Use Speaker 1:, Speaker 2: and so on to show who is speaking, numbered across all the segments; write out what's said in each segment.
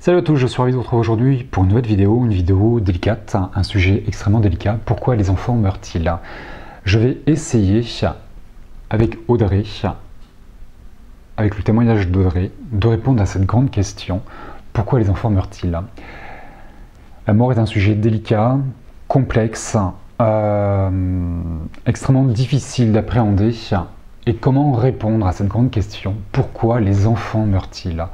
Speaker 1: Salut à tous, je suis ravi de vous retrouver aujourd'hui pour une nouvelle vidéo, une vidéo délicate, un sujet extrêmement délicat. Pourquoi les enfants meurent-ils? Je vais essayer, avec Audrey, avec le témoignage d'Audrey, de répondre à cette grande question. Pourquoi les enfants meurent-ils? La mort est un sujet délicat, complexe, extrêmement difficile d'appréhender. Et comment répondre à cette grande question? Pourquoi les enfants meurent-ils?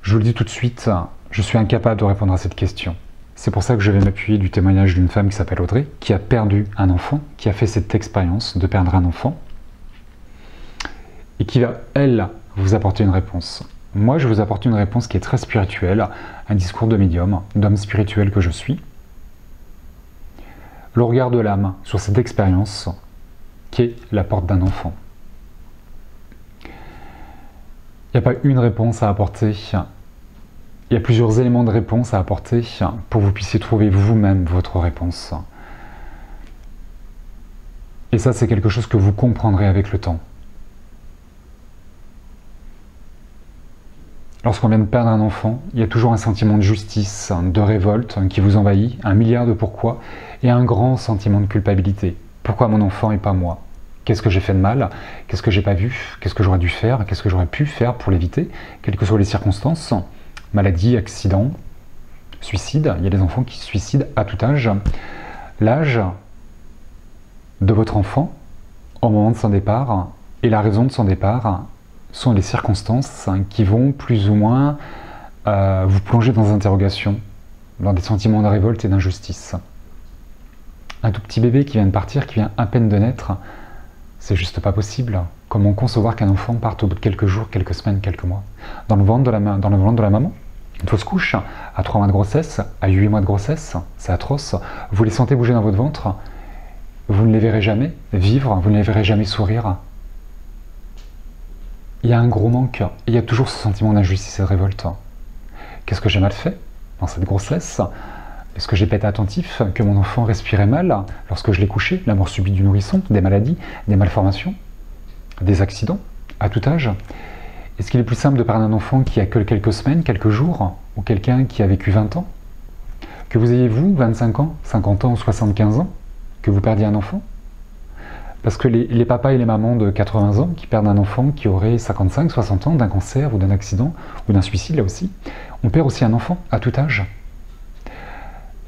Speaker 1: Je vous le dis tout de suite, je suis incapable de répondre à cette question. C'est pour ça que je vais m'appuyer du témoignage d'une femme qui s'appelle Audrey, qui a perdu un enfant, qui a fait cette expérience de perdre un enfant, et qui va, elle, vous apporter une réponse. Moi, je vous apporte une réponse qui est très spirituelle, un discours de médium, d'homme spirituel que je suis. Le regard de l'âme sur cette expérience qui est la porte d'un enfant. Il n'y a pas une réponse à apporter, il y a plusieurs éléments de réponse à apporter pour que vous puissiez trouver vous-même votre réponse. Et ça, c'est quelque chose que vous comprendrez avec le temps. Lorsqu'on vient de perdre un enfant, il y a toujours un sentiment de justice, de révolte qui vous envahit, un milliard de pourquoi, et un grand sentiment de culpabilité. Pourquoi mon enfant et pas moi? Qu'est-ce que j'ai fait de mal? Qu'est-ce que j'ai pas vu? Qu'est-ce que j'aurais dû faire? Qu'est-ce que j'aurais pu faire pour l'éviter? Quelles que soient les circonstances, maladie, accident, suicide. Il y a des enfants qui se suicident à tout âge. L'âge de votre enfant, au moment de son départ, et la raison de son départ, sont les circonstances qui vont plus ou moins vous plonger dans des interrogations, dans des sentiments de révolte et d'injustice. Un tout petit bébé qui vient de partir, qui vient à peine de naître, c'est juste pas possible. Comment concevoir qu'un enfant parte au bout de quelques jours, quelques semaines, quelques mois? Dans le ventre de la maman, une fausse couche, à 3 mois de grossesse, à 8 mois de grossesse, c'est atroce. Vous les sentez bouger dans votre ventre, vous ne les verrez jamais vivre, vous ne les verrez jamais sourire. Il y a un gros manque, il y a toujours ce sentiment d'injustice et de révolte. Qu'est-ce que j'ai mal fait dans cette grossesse? Est-ce que j'ai pas été attentif, que mon enfant respirait mal lorsque je l'ai couché, la mort subite du nourrisson, des maladies, des malformations, des accidents, à tout âge? Est-ce qu'il est plus simple de perdre un enfant qui a que quelques semaines, quelques jours, ou quelqu'un qui a vécu 20 ans? Que vous ayez, vous, 25 ans, 50 ans ou 75 ans, que vous perdiez un enfant? Parce que les papas et les mamans de 80 ans qui perdent un enfant qui aurait 55, 60 ans d'un cancer ou d'un accident, ou d'un suicide là aussi, on perd aussi un enfant à tout âge.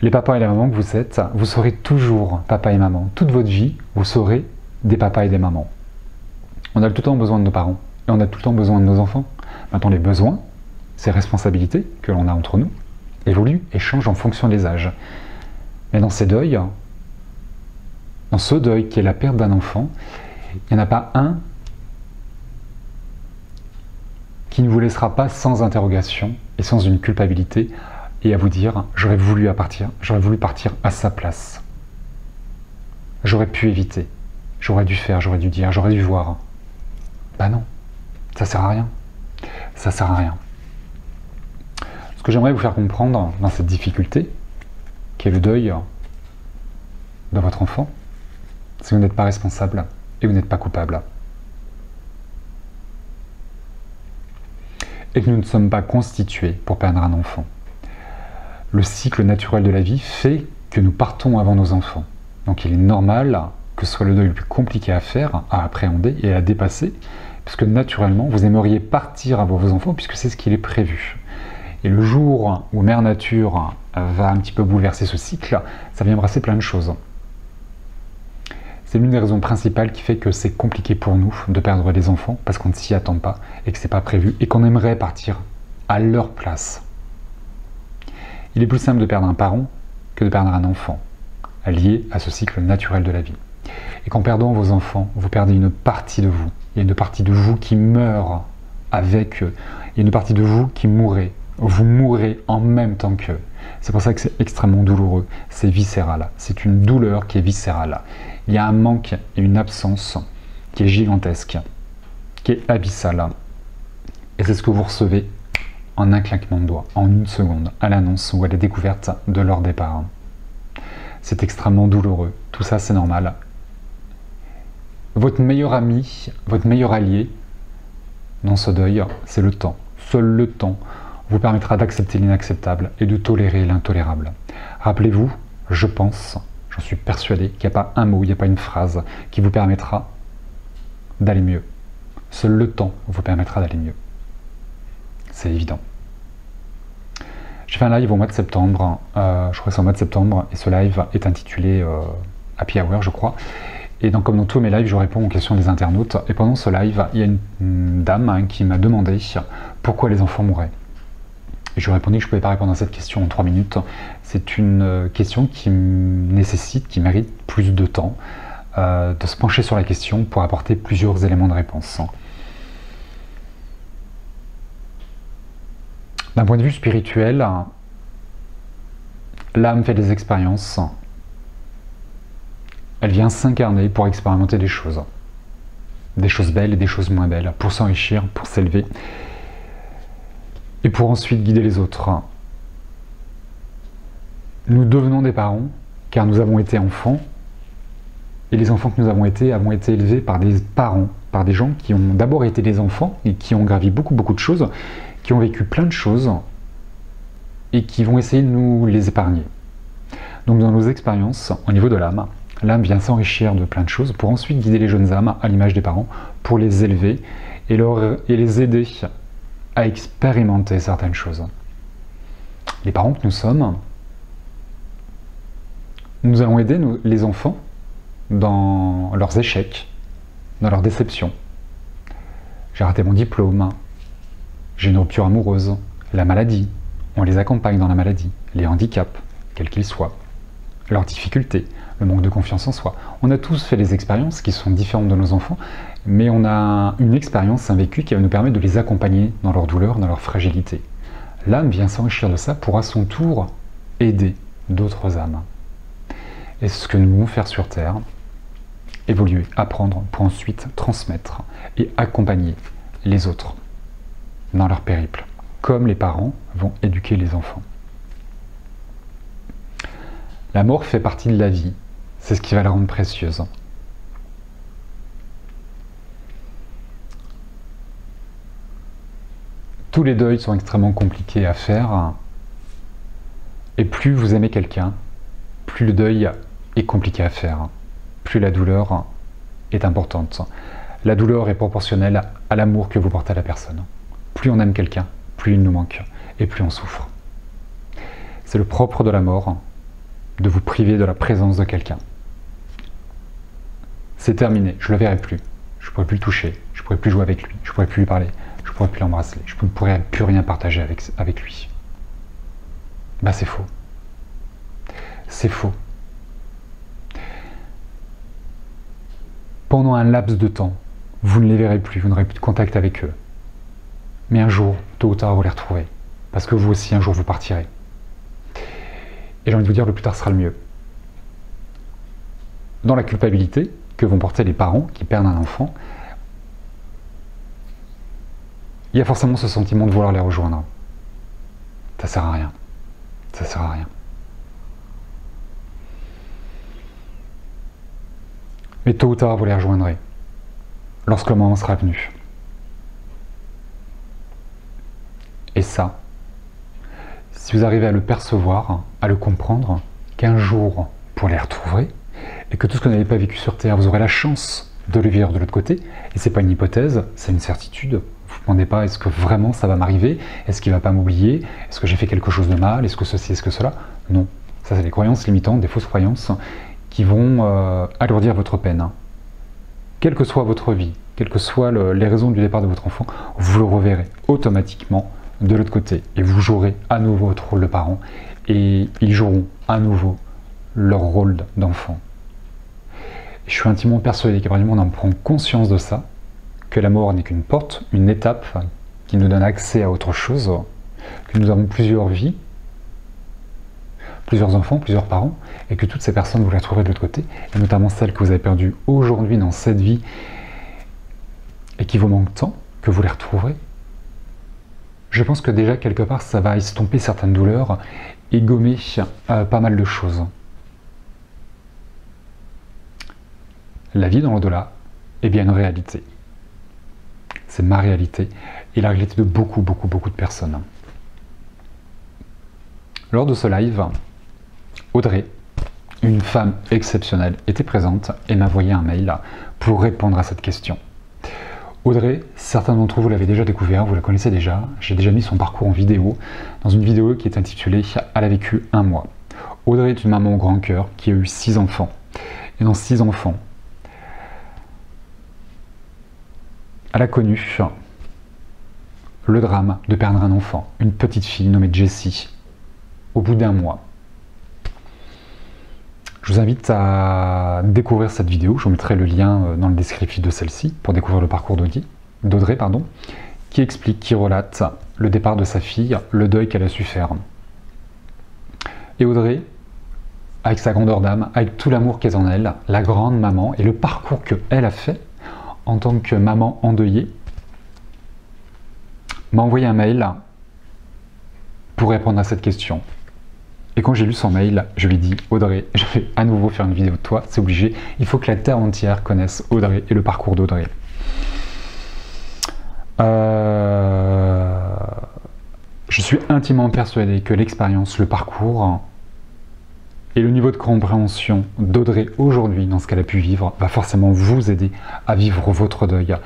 Speaker 1: Les papas et les mamans que vous êtes, vous serez toujours papa et maman. Toute votre vie, vous serez des papas et des mamans. On a tout le temps besoin de nos parents, et on a tout le temps besoin de nos enfants. Maintenant, les besoins, ces responsabilités que l'on a entre nous, évoluent et changent en fonction des âges. Mais dans ces deuils, dans ce deuil qui est la perte d'un enfant, il n'y en a pas un qui ne vous laissera pas sans interrogation et sans une culpabilité et à vous dire « j'aurais voulu partir à sa place. J'aurais pu éviter, j'aurais dû faire, j'aurais dû dire, j'aurais dû voir. » Bah non, ça sert à rien. Ça sert à rien. Ce que j'aimerais vous faire comprendre dans cette difficulté, qui est le deuil de votre enfant, c'est que vous n'êtes pas responsable et vous n'êtes pas coupable. Et que nous ne sommes pas constitués pour perdre un enfant. Le cycle naturel de la vie fait que nous partons avant nos enfants. Donc il est normal que ce soit le deuil le plus compliqué à faire, à appréhender et à dépasser, puisque naturellement vous aimeriez partir avant vos enfants, puisque c'est ce qu'il est prévu. Et le jour où Mère Nature va un petit peu bouleverser ce cycle, ça vient brasser plein de choses. C'est l'une des raisons principales qui fait que c'est compliqué pour nous de perdre les enfants, parce qu'on ne s'y attend pas, et que c'est pas prévu, et qu'on aimerait partir à leur place. Il est plus simple de perdre un parent que de perdre un enfant, lié à ce cycle naturel de la vie. Et qu'en perdant vos enfants, vous perdez une partie de vous. Il y a une partie de vous qui meurt avec eux. Il y a une partie de vous qui mourrez. Vous mourrez en même temps qu'eux. C'est pour ça que c'est extrêmement douloureux. C'est viscéral. C'est une douleur qui est viscérale. Il y a un manque et une absence qui est gigantesque, qui est abyssale. Et c'est ce que vous recevez en un claquement de doigts, en une seconde, à l'annonce ou à la découverte de leur départ. C'est extrêmement douloureux. Tout ça, c'est normal. Votre meilleur ami, votre meilleur allié dans ce deuil, c'est le temps. Seul le temps vous permettra d'accepter l'inacceptable et de tolérer l'intolérable. Rappelez-vous, je pense, j'en suis persuadé, qu'il n'y a pas un mot, il n'y a pas une phrase qui vous permettra d'aller mieux. Seul le temps vous permettra d'aller mieux. C'est évident. J'ai fait un live au mois de septembre, je crois que c'est au mois de septembre, et ce live est intitulé Happy Hour, je crois. Et donc, comme dans tous mes lives, je réponds aux questions des internautes. Et pendant ce live, il y a une dame qui m'a demandé pourquoi les enfants mouraient. Et je lui ai répondu que je ne pouvais pas répondre à cette question en 3 minutes. C'est une question qui nécessite, qui mérite plus de temps, de se pencher sur la question pour apporter plusieurs éléments de réponse. D'un point de vue spirituel, l'âme fait des expériences. Elle vient s'incarner pour expérimenter des choses belles et des choses moins belles, pour s'enrichir, pour s'élever, et pour ensuite guider les autres. Nous devenons des parents, car nous avons été enfants, et les enfants que nous avons été élevés par des parents, par des gens qui ont d'abord été des enfants, et qui ont gravi beaucoup de choses, qui ont vécu plein de choses, et qui vont essayer de nous les épargner. Donc dans nos expériences, au niveau de l'âme vient s'enrichir de plein de choses pour ensuite guider les jeunes âmes à l'image des parents, pour les élever et les aider à expérimenter certaines choses. Les parents que nous sommes, nous allons aider les enfants dans leurs échecs, dans leurs déceptions. J'ai raté mon diplôme, j'ai une rupture amoureuse, la maladie, on les accompagne dans la maladie, les handicaps, quels qu'ils soient, leurs difficultés, le manque de confiance en soi. On a tous fait des expériences qui sont différentes de nos enfants, mais on a une expérience, un vécu qui va nous permettre de les accompagner dans leur douleur, dans leur fragilité. L'âme vient s'enrichir de ça pour à son tour aider d'autres âmes. Et c'est ce que nous devons faire sur Terre, évoluer, apprendre, pour ensuite transmettre et accompagner les autres dans leur périple, comme les parents vont éduquer les enfants. La mort fait partie de la vie, c'est ce qui va la rendre précieuse. Tous les deuils sont extrêmement compliqués à faire, et plus vous aimez quelqu'un, plus le deuil est compliqué à faire, plus la douleur est importante. La douleur est proportionnelle à l'amour que vous portez à la personne. Plus on aime quelqu'un, plus il nous manque, et plus on souffre. C'est le propre de la mort, de vous priver de la présence de quelqu'un. C'est terminé, je ne le verrai plus, je ne pourrai plus le toucher, je ne pourrai plus jouer avec lui, je ne pourrai plus lui parler, je ne pourrai plus l'embrasser, je ne pourrai plus rien partager avec lui. Ben c'est faux. C'est faux. Pendant un laps de temps, vous ne les verrez plus, vous n'aurez plus de contact avec eux. Mais un jour, tôt ou tard, vous les retrouverez. Parce que vous aussi, un jour, vous partirez. Et j'ai envie de vous dire, le plus tard sera le mieux. Dans la culpabilité que vont porter les parents qui perdent un enfant, il y a forcément ce sentiment de vouloir les rejoindre. Ça sert à rien. Ça sert à rien. Mais tôt ou tard, vous les rejoindrez. Lorsque le moment sera venu. Et ça, si vous arrivez à le percevoir, à le comprendre, qu'un jour, vous les retrouverez, et que tout ce que vous n'avez pas vécu sur Terre, vous aurez la chance de le vivre de l'autre côté, et c'est pas une hypothèse, c'est une certitude. Vous ne vous demandez pas, est-ce que vraiment ça va m'arriver? Est-ce qu'il ne va pas m'oublier? Est-ce que j'ai fait quelque chose de mal? Est-ce que ceci, est-ce que cela? Non. Ça, c'est des croyances limitantes, des fausses croyances, qui vont alourdir votre peine. Quelle que soit votre vie, quelles que soient les raisons du départ de votre enfant, vous le reverrez automatiquement de l'autre côté. Et vous jouerez à nouveau votre rôle de parent, et ils joueront à nouveau leur rôle d'enfant. Je suis intimement persuadé qu'à partir du moment où on en prend conscience de ça, que la mort n'est qu'une porte, une étape qui nous donne accès à autre chose, que nous avons plusieurs vies, plusieurs enfants, plusieurs parents, et que toutes ces personnes, vous les retrouverez de l'autre côté, et notamment celles que vous avez perdues aujourd'hui dans cette vie, et qui vous manquent tant, que vous les retrouverez. Je pense que déjà, quelque part, ça va estomper certaines douleurs et gommer pas mal de choses. La vie dans l'au-delà est bien une réalité. C'est ma réalité, et la réalité de beaucoup de personnes. Lors de ce live, Audrey, une femme exceptionnelle, était présente et m'a envoyé un mail pour répondre à cette question. Audrey, certains d'entre vous l'avez déjà découvert, vous la connaissez déjà, j'ai déjà mis son parcours en vidéo, dans une vidéo qui est intitulée « Elle a vécu un mois ». Audrey est une maman au grand cœur qui a eu 6 enfants. Et dans 6 enfants, elle a connu le drame de perdre un enfant, une petite fille nommée Jessie, au bout d'1 mois. Je vous invite à découvrir cette vidéo, je vous mettrai le lien dans le descriptif de celle-ci pour découvrir le parcours d'Audrey, qui explique, qui relate le départ de sa fille, le deuil qu'elle a su faire. Et Audrey, avec sa grandeur d'âme, avec tout l'amour qu'elle a en elle, la grande maman et le parcours qu'elle a fait en tant que maman endeuillée, m'a envoyé un mail pour répondre à cette question. Et quand j'ai lu son mail, je lui ai dit « Audrey, je vais à nouveau faire une vidéo de toi, c'est obligé, il faut que la terre entière connaisse Audrey et le parcours d'Audrey. » Je suis intimement persuadé que l'expérience, le parcours et le niveau de compréhension d'Audrey aujourd'hui dans ce qu'elle a pu vivre va forcément vous aider à vivre votre deuil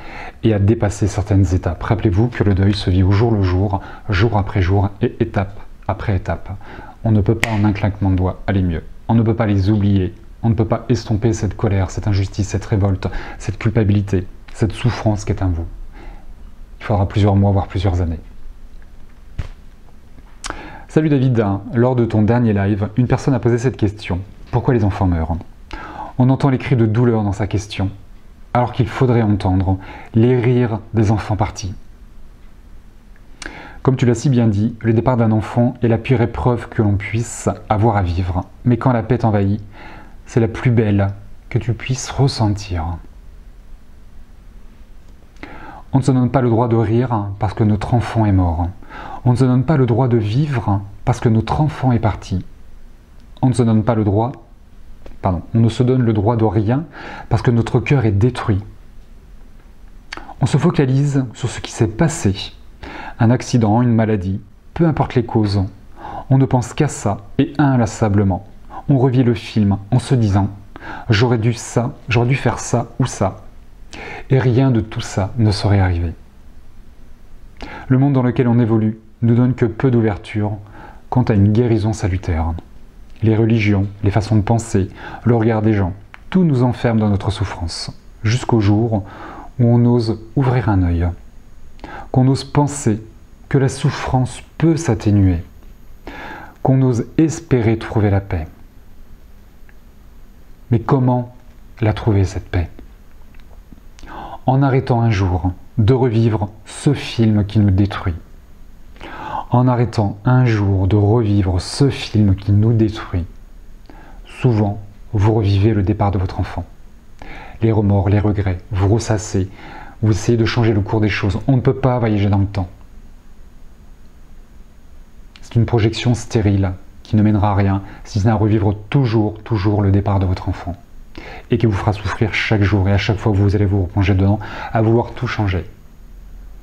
Speaker 1: et à dépasser certaines étapes. Rappelez-vous que le deuil se vit au jour le jour, jour après jour et étape après étape. On ne peut pas en un claquement de doigts aller mieux. On ne peut pas les oublier. On ne peut pas estomper cette colère, cette injustice, cette révolte, cette culpabilité, cette souffrance qui est en vous. Il faudra plusieurs mois, voire plusieurs années. Salut David, lors de ton dernier live, une personne a posé cette question. Pourquoi les enfants meurent? On entend les cris de douleur dans sa question, alors qu'il faudrait entendre les rires des enfants partis. Comme tu l'as si bien dit, le départ d'un enfant est la pire épreuve que l'on puisse avoir à vivre. Mais quand la paix t'envahit, c'est la plus belle que tu puisses ressentir. On ne se donne pas le droit de rire parce que notre enfant est mort. On ne se donne pas le droit de vivre parce que notre enfant est parti. On ne se donne pas le droit, on ne se donne le droit de rien parce que notre cœur est détruit. On se focalise sur ce qui s'est passé. Un accident, une maladie, peu importe les causes. On ne pense qu'à ça et inlassablement. On revit le film en se disant « j'aurais dû faire ça ou ça ». Et rien de tout ça ne serait arrivé. Le monde dans lequel on évolue nous donne que peu d'ouverture quant à une guérison salutaire. Les religions, les façons de penser, le regard des gens, tout nous enferme dans notre souffrance, jusqu'au jour où on ose ouvrir un œil, qu'on ose penser que la souffrance peut s'atténuer, qu'on ose espérer trouver la paix. Mais comment la trouver cette paix? En arrêtant un jour de revivre ce film qui nous détruit. En arrêtant un jour de revivre ce film qui nous détruit. Souvent, vous revivez le départ de votre enfant. Les remords, les regrets, vous ressassez, vous essayez de changer le cours des choses. On ne peut pas voyager dans le temps. C'est une projection stérile qui ne mènera à rien, si ce n'est à revivre toujours le départ de votre enfant. Et qui vous fera souffrir chaque jour, et à chaque fois que vous allez vous replonger dedans, à vouloir tout changer.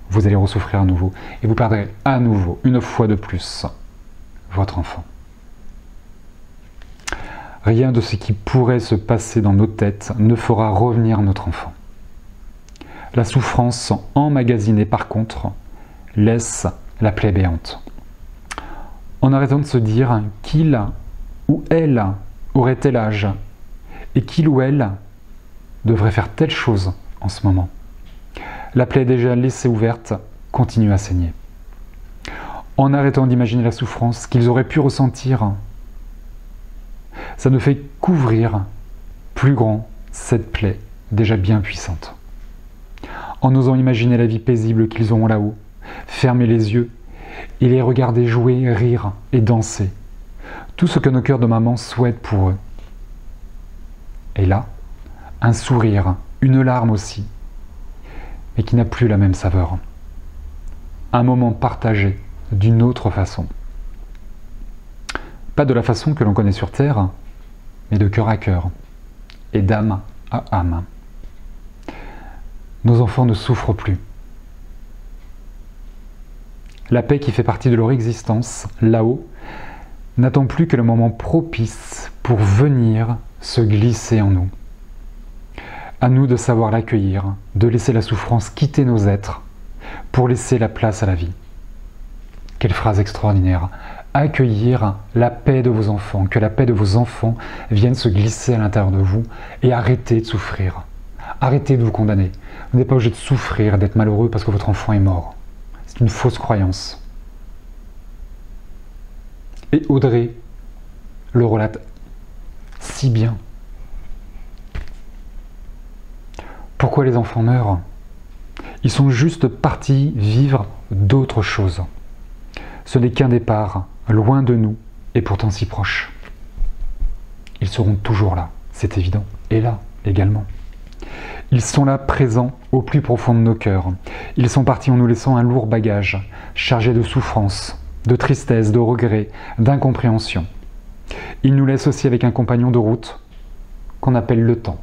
Speaker 1: Vous allez ressouffrir à nouveau, et vous perdrez à nouveau, une fois de plus, votre enfant. Rien de ce qui pourrait se passer dans nos têtes ne fera revenir notre enfant. La souffrance emmagasinée, par contre, laisse la plaie béante. En arrêtant de se dire qu'il ou elle aurait tel âge, et qu'il ou elle devrait faire telle chose en ce moment. La plaie déjà laissée ouverte continue à saigner. En arrêtant d'imaginer la souffrance qu'ils auraient pu ressentir, ça ne fait qu'ouvrir plus grand cette plaie déjà bien puissante. En osant imaginer la vie paisible qu'ils auront là-haut, fermer les yeux et les regarder jouer, rire et danser. Tout ce que nos cœurs de maman souhaitent pour eux. Et là, un sourire, une larme aussi, mais qui n'a plus la même saveur. Un moment partagé d'une autre façon. Pas de la façon que l'on connaît sur Terre, mais de cœur à cœur, et d'âme à âme. Nos enfants ne souffrent plus. La paix qui fait partie de leur existence, là-haut, n'attend plus que le moment propice pour venir se glisser en nous. À nous de savoir l'accueillir, de laisser la souffrance quitter nos êtres pour laisser la place à la vie. Quelle phrase extraordinaire! Accueillir la paix de vos enfants, que la paix de vos enfants vienne se glisser à l'intérieur de vous et arrêtez de souffrir. Arrêtez de vous condamner. Vous n'êtes pas obligé de souffrir, d'être malheureux parce que votre enfant est mort. C'est une fausse croyance. Et Audrey le relate si bien. Pourquoi les enfants meurent? Ils sont juste partis vivre d'autres choses. Ce n'est qu'un départ, loin de nous, et pourtant si proche. Ils seront toujours là, c'est évident, et là également. Ils sont là, présents, au plus profond de nos cœurs. Ils sont partis en nous laissant un lourd bagage, chargé de souffrance, de tristesse, de regrets, d'incompréhension. Ils nous laissent aussi avec un compagnon de route qu'on appelle le temps.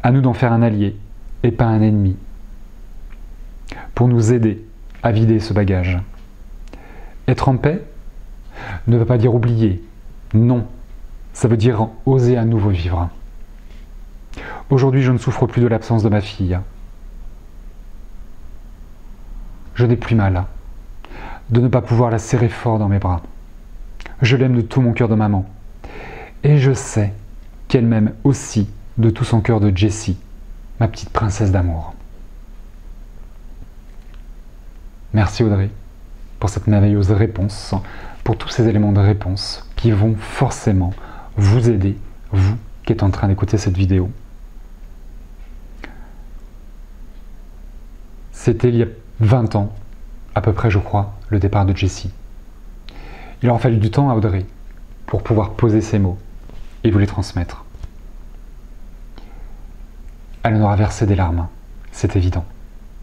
Speaker 1: À nous d'en faire un allié, et pas un ennemi, pour nous aider à vider ce bagage. Être en paix ne veut pas dire oublier, non, ça veut dire oser à nouveau vivre. Aujourd'hui, je ne souffre plus de l'absence de ma fille. Je n'ai plus mal de ne pas pouvoir la serrer fort dans mes bras. Je l'aime de tout mon cœur de maman. Et je sais qu'elle m'aime aussi de tout son cœur de Jessie, ma petite princesse d'amour. Merci Audrey pour cette merveilleuse réponse, pour tous ces éléments de réponse qui vont forcément vous aider, vous qui êtes en train d'écouter cette vidéo. C'était il y a 20 ans, à peu près je crois, le départ de Jessie. Il aura fallu du temps à Audrey pour pouvoir poser ces mots et vous les transmettre. Elle en aura versé des larmes, c'est évident.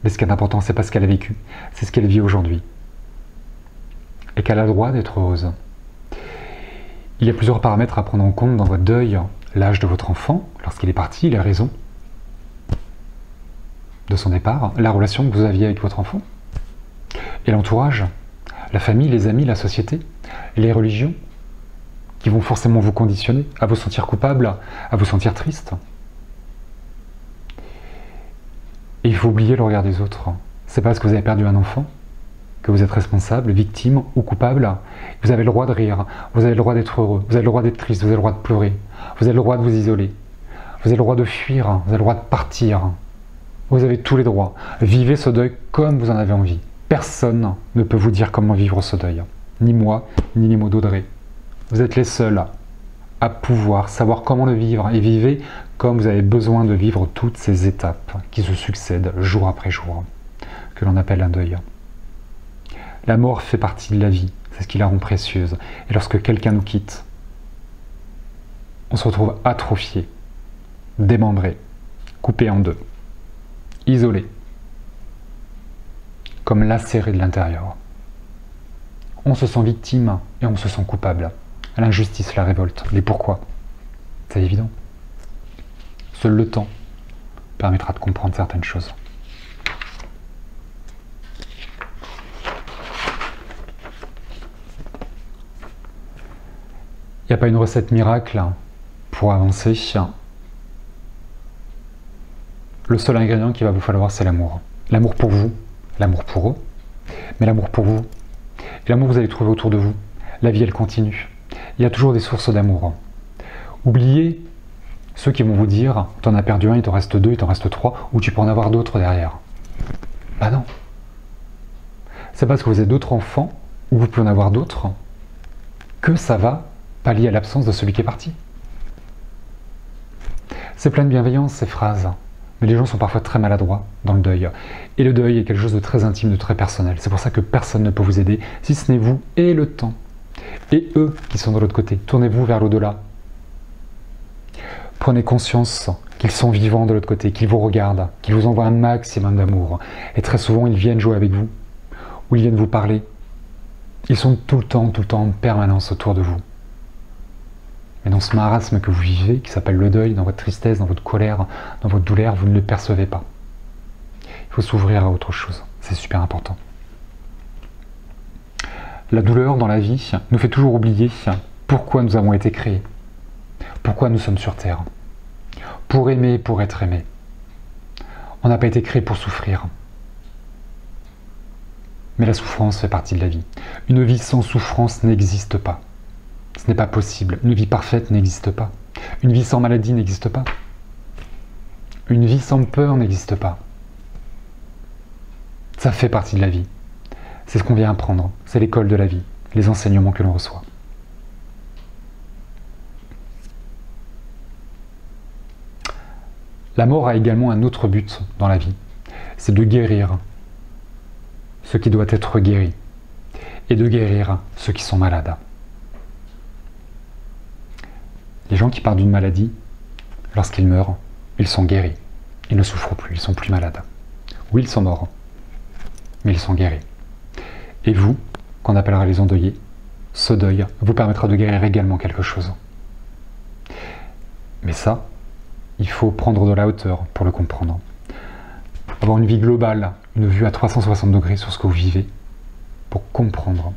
Speaker 1: Mais ce qui est important, c'est pas ce qu'elle a vécu, c'est ce qu'elle vit aujourd'hui. Et qu'elle a le droit d'être heureuse. Il y a plusieurs paramètres à prendre en compte dans votre deuil. L'âge de votre enfant, lorsqu'il est parti, les raisons de son départ, la relation que vous aviez avec votre enfant, et l'entourage, la famille, les amis, la société, les religions, qui vont forcément vous conditionner à vous sentir coupable, à vous sentir triste. Et il faut oublier le regard des autres. C'est parce que vous avez perdu un enfant que vous êtes responsable, victime ou coupable. Vous avez le droit de rire, vous avez le droit d'être heureux, vous avez le droit d'être triste, vous avez le droit de pleurer, vous avez le droit de vous isoler, vous avez le droit de fuir, vous avez le droit de partir. Vous avez tous les droits. Vivez ce deuil comme vous en avez envie. Personne ne peut vous dire comment vivre ce deuil. Ni moi, ni les mots d'Audrey. Vous êtes les seuls à pouvoir savoir comment le vivre et vivez comme vous avez besoin de vivre toutes ces étapes qui se succèdent jour après jour, que l'on appelle un deuil. La mort fait partie de la vie, c'est ce qui la rend précieuse. Et lorsque quelqu'un nous quitte, on se retrouve atrophié, démembré, coupé en deux, isolé, comme lacéré de l'intérieur. On se sent victime et on se sent coupable. L'injustice, la révolte, les pourquoi. C'est évident. Seul le temps permettra de comprendre certaines choses. Il n'y a pas une recette miracle pour avancer. Le seul ingrédient qu'il va vous falloir, c'est l'amour. L'amour pour vous, l'amour pour eux, mais l'amour pour vous. Et l'amour, vous allez trouver autour de vous. La vie, elle continue. Il y a toujours des sources d'amour. Oubliez ceux qui vont vous dire « t'en as perdu un, il t'en reste deux, il t'en reste trois, ou tu peux en avoir d'autres derrière ». Bah non. C'est parce que vous avez d'autres enfants, ou vous pouvez en avoir d'autres, que ça va pallier à l'absence de celui qui est parti. C'est plein de bienveillance, ces phrases. Mais les gens sont parfois très maladroits dans le deuil. Et le deuil est quelque chose de très intime, de très personnel. C'est pour ça que personne ne peut vous aider, si ce n'est vous et le temps. Et eux qui sont de l'autre côté. Tournez-vous vers l'au-delà. Prenez conscience qu'ils sont vivants de l'autre côté, qu'ils vous regardent, qu'ils vous envoient un maximum d'amour. Et très souvent, ils viennent jouer avec vous, ou ils viennent vous parler. Ils sont tout le temps en permanence autour de vous. Mais dans ce marasme que vous vivez, qui s'appelle le deuil, dans votre tristesse, dans votre colère, dans votre douleur, vous ne le percevez pas. Il faut s'ouvrir à autre chose. C'est super important. La douleur dans la vie nous fait toujours oublier pourquoi nous avons été créés, pourquoi nous sommes sur Terre. Pour aimer, pour être aimé. On n'a pas été créé pour souffrir. Mais la souffrance fait partie de la vie. Une vie sans souffrance n'existe pas. Ce n'est pas possible. Une vie parfaite n'existe pas. Une vie sans maladie n'existe pas. Une vie sans peur n'existe pas. Ça fait partie de la vie. C'est ce qu'on vient apprendre. C'est l'école de la vie, les enseignements que l'on reçoit. La mort a également un autre but dans la vie. C'est de guérir ce qui doit être guéri et de guérir ceux qui sont malades. Les gens qui partent d'une maladie, lorsqu'ils meurent, ils sont guéris. Ils ne souffrent plus, ils sont plus malades. Oui, ils sont morts, mais ils sont guéris. Et vous, qu'on appellera les endeuillés, ce deuil vous permettra de guérir également quelque chose. Mais ça, il faut prendre de la hauteur pour le comprendre. Avoir une vie globale, une vue à 360 degrés sur ce que vous vivez, pour comprendre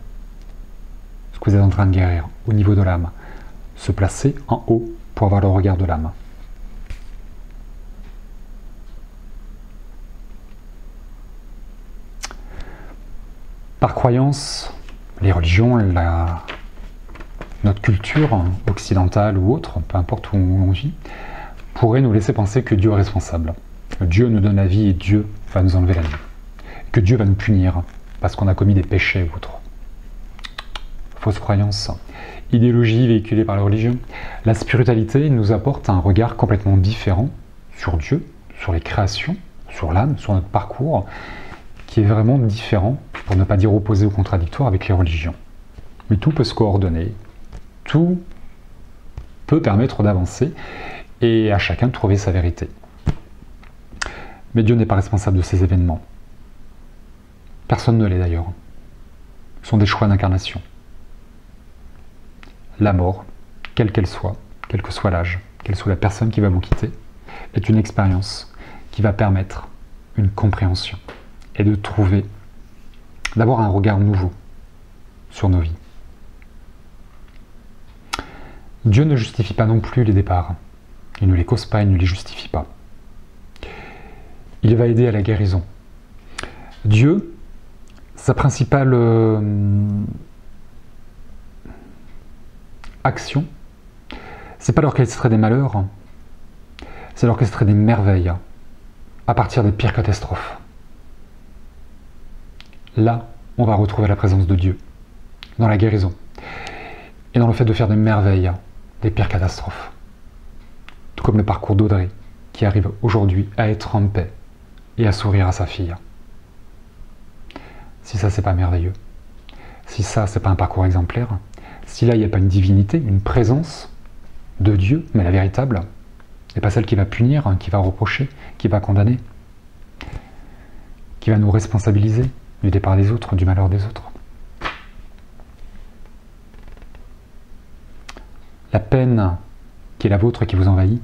Speaker 1: ce que vous êtes en train de guérir au niveau de l'âme. Se placer en haut pour avoir le regard de l'âme. Par croyance, les religions, notre culture occidentale ou autre, peu importe où on vit, pourrait nous laisser penser que Dieu est responsable. Dieu nous donne la vie et Dieu va nous enlever la vie. Que Dieu va nous punir parce qu'on a commis des péchés ou autre. Fausse croyance. Idéologie véhiculée par la religion. La spiritualité nous apporte un regard complètement différent sur Dieu, sur les créations, sur l'âme, sur notre parcours, qui est vraiment différent, pour ne pas dire opposé ou contradictoire avec les religions. Mais tout peut se coordonner, tout peut permettre d'avancer, et à chacun de trouver sa vérité. Mais Dieu n'est pas responsable de ces événements. Personne ne l'est d'ailleurs. Ce sont des choix d'incarnation. La mort, quelle qu'elle soit, quel que soit l'âge, quelle soit la personne qui va vous quitter, est une expérience qui va permettre une compréhension et de trouver, d'avoir un regard nouveau sur nos vies. Dieu ne justifie pas non plus les départs. Il ne les cause pas, il ne les justifie pas. Il va aider à la guérison. Dieu, sa principale action, c'est pas d'orchestrer des malheurs, c'est d'orchestrer des merveilles à partir des pires catastrophes. Là, on va retrouver la présence de Dieu, dans la guérison, et dans le fait de faire des merveilles des pires catastrophes. Tout comme le parcours d'Audrey, qui arrive aujourd'hui à être en paix et à sourire à sa fille. Si ça, c'est pas merveilleux, si ça, c'est pas un parcours exemplaire, si là, il n'y a pas une divinité, une présence de Dieu, mais la véritable, et pas celle qui va punir, qui va reprocher, qui va condamner, qui va nous responsabiliser du départ des autres, du malheur des autres. La peine qui est la vôtre et qui vous envahit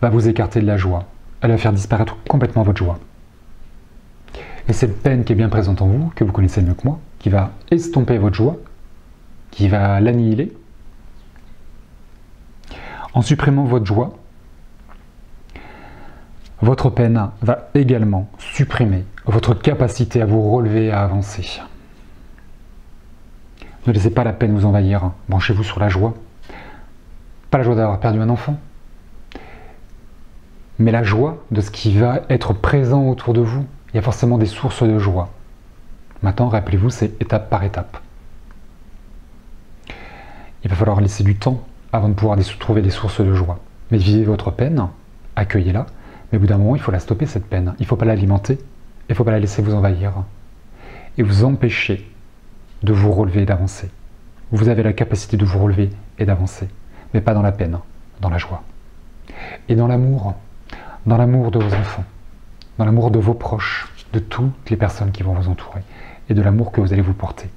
Speaker 1: va vous écarter de la joie. Elle va faire disparaître complètement votre joie. Et cette peine qui est bien présente en vous, que vous connaissez mieux que moi, qui va estomper votre joie, qui va l'annihiler, en supprimant votre joie, votre peine va également supprimer votre capacité à vous relever et à avancer. Ne laissez pas la peine vous envahir. Branchez-vous sur la joie. Pas la joie d'avoir perdu un enfant, mais la joie de ce qui va être présent autour de vous. Il y a forcément des sources de joie. Maintenant, rappelez-vous, c'est étape par étape. Il va falloir laisser du temps avant de pouvoir trouver des sources de joie. Mais vivez votre peine, accueillez-la, mais au bout d'un moment, il faut la stopper cette peine. Il ne faut pas l'alimenter, il ne faut pas la laisser vous envahir et vous empêcher de vous relever et d'avancer. Vous avez la capacité de vous relever et d'avancer, mais pas dans la peine, dans la joie. Et dans l'amour de vos enfants, dans l'amour de vos proches, de toutes les personnes qui vont vous entourer, et de l'amour que vous allez vous porter.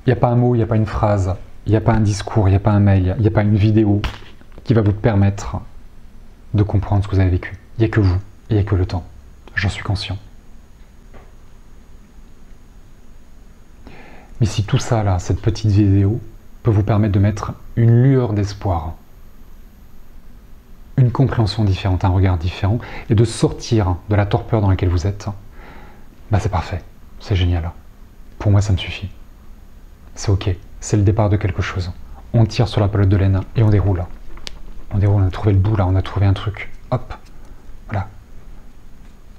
Speaker 1: Il n'y a pas un mot, il n'y a pas une phrase, il n'y a pas un discours, il n'y a pas un mail, il n'y a pas une vidéo qui va vous permettre de comprendre ce que vous avez vécu. Il n'y a que vous, il n'y a que le temps. J'en suis conscient. Mais si tout ça, là, cette petite vidéo, peut vous permettre de mettre une lueur d'espoir, une compréhension différente, un regard différent, et de sortir de la torpeur dans laquelle vous êtes, bah c'est parfait, c'est génial. Pour moi, ça me suffit. C'est ok, c'est le départ de quelque chose. On tire sur la pelote de laine et on déroule. On déroule, on a trouvé le bout là, on a trouvé un truc. Hop, voilà.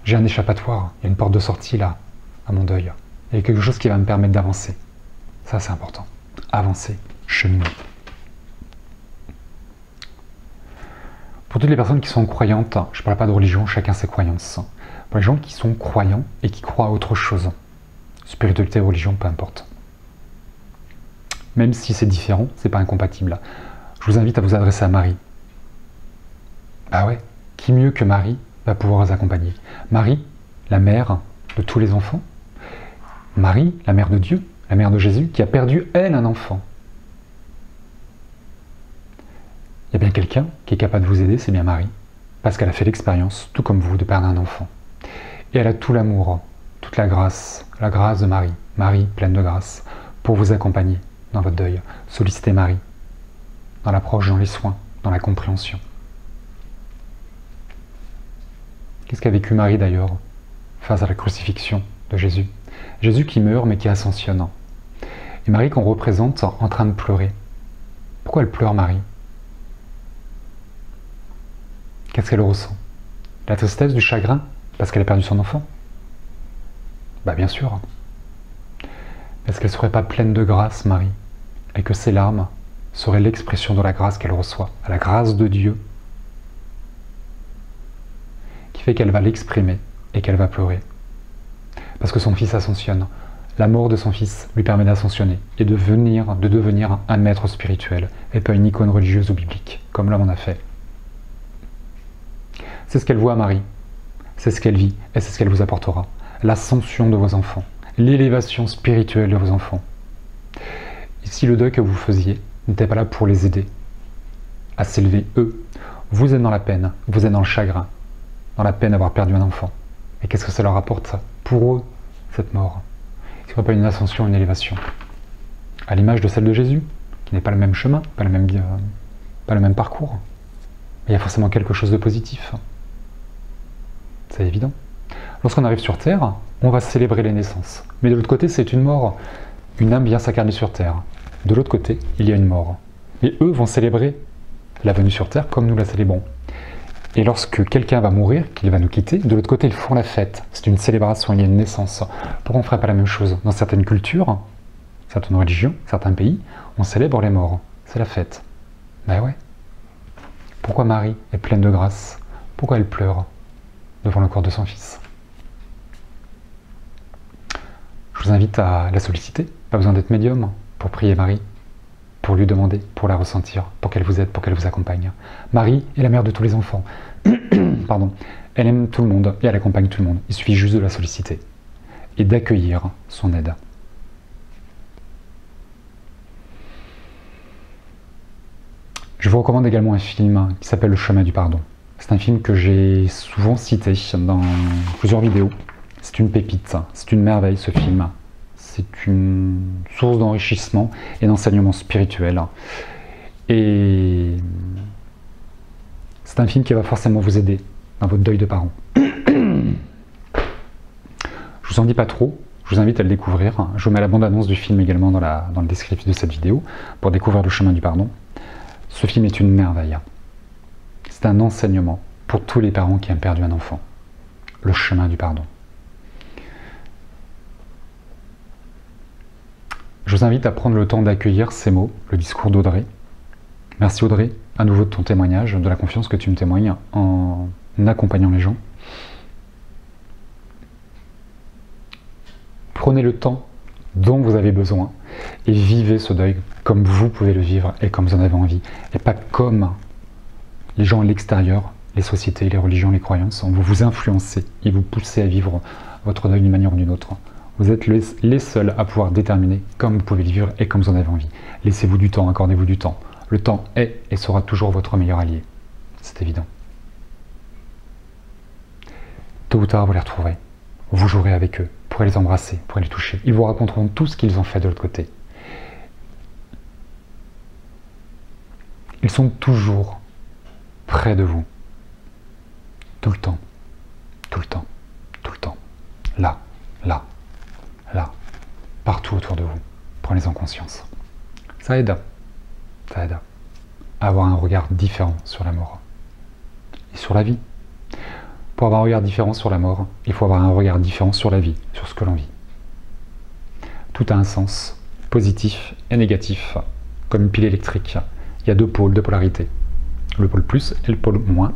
Speaker 1: J'ai un échappatoire, il y a une porte de sortie là, à mon deuil. Il y a quelque chose qui va me permettre d'avancer. Ça, c'est important. Avancer, cheminer. Pour toutes les personnes qui sont croyantes, je ne parle pas de religion, chacun ses croyances. Pour les gens qui sont croyants et qui croient à autre chose, spiritualité, religion, peu importe. Même si c'est différent, c'est pas incompatible. Je vous invite à vous adresser à Marie. Bah ouais, qui mieux que Marie va pouvoir vous accompagner? Marie, la mère de tous les enfants. Marie, la mère de Dieu, la mère de Jésus, qui a perdu, elle, un enfant. Il y a bien quelqu'un qui est capable de vous aider, c'est bien Marie. Parce qu'elle a fait l'expérience, tout comme vous, de perdre un enfant. Et elle a tout l'amour, toute la grâce de Marie. Marie, pleine de grâce, pour vous accompagner dans votre deuil. Sollicitez Marie, dans l'approche, dans les soins, dans la compréhension. Qu'est-ce qu'a vécu Marie d'ailleurs, face à la crucifixion de Jésus? Jésus qui meurt mais qui ascensionne. Et Marie qu'on représente en train de pleurer. Pourquoi elle pleure, Marie? Qu'est-ce qu'elle ressent? La tristesse, du chagrin, parce qu'elle a perdu son enfant? Bah bien sûr. Est-ce qu'elle ne serait pas pleine de grâce, Marie? Et que ses larmes seraient l'expression de la grâce qu'elle reçoit, la grâce de Dieu, qui fait qu'elle va l'exprimer et qu'elle va pleurer. Parce que son fils ascensionne. La mort de son fils lui permet d'ascensionner et de devenir un maître spirituel et pas une icône religieuse ou biblique, comme l'homme en a fait. C'est ce qu'elle voit, Marie. C'est ce qu'elle vit et c'est ce qu'elle vous apportera. L'ascension de vos enfants, l'élévation spirituelle de vos enfants. Et si le deuil que vous faisiez n'était pas là pour les aider à s'élever, eux, vous êtes dans la peine, vous êtes dans le chagrin, dans la peine d'avoir perdu un enfant. Et qu'est-ce que ça leur apporte, pour eux, cette mort? Ce qu'on appelle une ascension, une élévation. À l'image de celle de Jésus, qui n'est pas le même chemin, pas le même parcours. Mais il y a forcément quelque chose de positif. C'est évident. Lorsqu'on arrive sur Terre, on va célébrer les naissances. Mais de l'autre côté, c'est une mort. Une âme vient s'incarner sur Terre. De l'autre côté, il y a une mort. Et eux vont célébrer la venue sur Terre comme nous la célébrons. Et lorsque quelqu'un va mourir, qu'il va nous quitter, de l'autre côté, ils font la fête. C'est une célébration, il y a une naissance. Pourquoi on ne ferait pas la même chose? Dans certaines cultures, certaines religions, certains pays, on célèbre les morts. C'est la fête. Ben ouais. Pourquoi Marie est pleine de grâce? Pourquoi elle pleure devant le corps de son fils? Je vous invite à la solliciter. Pas besoin d'être médium pour prier Marie, pour lui demander, pour la ressentir, pour qu'elle vous aide, pour qu'elle vous accompagne. Marie est la mère de tous les enfants. Pardon. Elle aime tout le monde et elle accompagne tout le monde. Il suffit juste de la solliciter et d'accueillir son aide. Je vous recommande également un film qui s'appelle Le Chemin du Pardon. C'est un film que j'ai souvent cité dans plusieurs vidéos. C'est une pépite, c'est une merveille ce film. C'est une source d'enrichissement et d'enseignement spirituel. Et c'est un film qui va forcément vous aider dans votre deuil de parents. Je vous en dis pas trop, je vous invite à le découvrir. Je vous mets la bande-annonce du film également dans le descriptif de cette vidéo pour découvrir Le Chemin du Pardon. Ce film est une merveille. C'est un enseignement pour tous les parents qui ont perdu un enfant. Le chemin du pardon. Je vous invite à prendre le temps d'accueillir ces mots, le discours d'Audrey. Merci Audrey, à nouveau de ton témoignage, de la confiance que tu me témoignes en accompagnant les gens. Prenez le temps dont vous avez besoin et vivez ce deuil comme vous pouvez le vivre et comme vous en avez envie. Et pas comme les gens à l'extérieur, les sociétés, les religions, les croyances, vont vous influencer et vous pousser à vivre votre deuil d'une manière ou d'une autre. Vous êtes les seuls à pouvoir déterminer comme vous pouvez le vivre et comme vous en avez envie. Laissez-vous du temps, accordez-vous du temps. Le temps est et sera toujours votre meilleur allié. C'est évident. Tôt ou tard, vous les retrouverez. Vous jouerez avec eux, vous pourrez les embrasser, vous pourrez les toucher. Ils vous raconteront tout ce qu'ils ont fait de l'autre côté. Ils sont toujours près de vous. Tout le temps. Tout le temps. Tout le temps. Là, là, là. Partout autour de vous. Prenez-en conscience. Ça aide. Ça aide à avoir un regard différent sur la mort et sur la vie. Pour avoir un regard différent sur la mort, il faut avoir un regard différent sur la vie, sur ce que l'on vit. Tout a un sens, positif et négatif, comme une pile électrique. Il y a deux pôles, deux polarités. Le pôle plus et le pôle moins,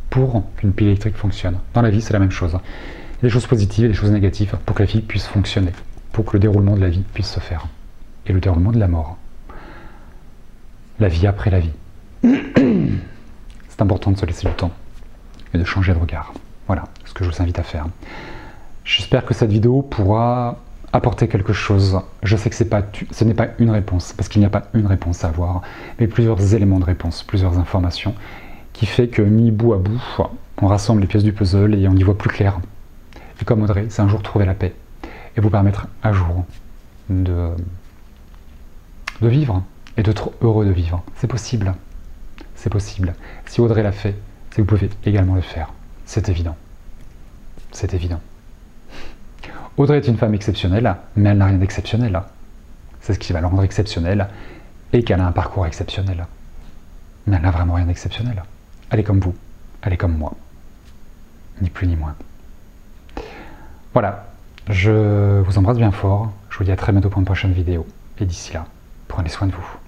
Speaker 1: pour qu'une pile électrique fonctionne. Dans la vie, c'est la même chose. Il y a des choses positives et des choses négatives pour que la vie puisse fonctionner, pour que le déroulement de la vie puisse se faire. Et le déroulement de la mort. La vie après la vie. C'est important de se laisser du temps et de changer de regard. Voilà ce que je vous invite à faire. J'espère que cette vidéo pourra apporter quelque chose. Je sais que ce n'est pas une réponse, parce qu'il n'y a pas une réponse à avoir, mais plusieurs éléments de réponse, plusieurs informations, qui fait que mis bout à bout, on rassemble les pièces du puzzle et on y voit plus clair. Et comme Audrey, c'est un jour trouver la paix et vous permettre un jour de vivre et d'être heureux de vivre. C'est possible. C'est possible. Si Audrey l'a fait, c'est que vous pouvez également le faire. C'est évident. C'est évident. Audrey est une femme exceptionnelle, mais elle n'a rien d'exceptionnel. C'est ce qui va la rendre exceptionnelle et qu'elle a un parcours exceptionnel. Mais elle n'a vraiment rien d'exceptionnel. Elle est comme vous, elle est comme moi. Ni plus ni moins. Voilà, je vous embrasse bien fort. Je vous dis à très bientôt pour une prochaine vidéo. Et d'ici là, prenez soin de vous.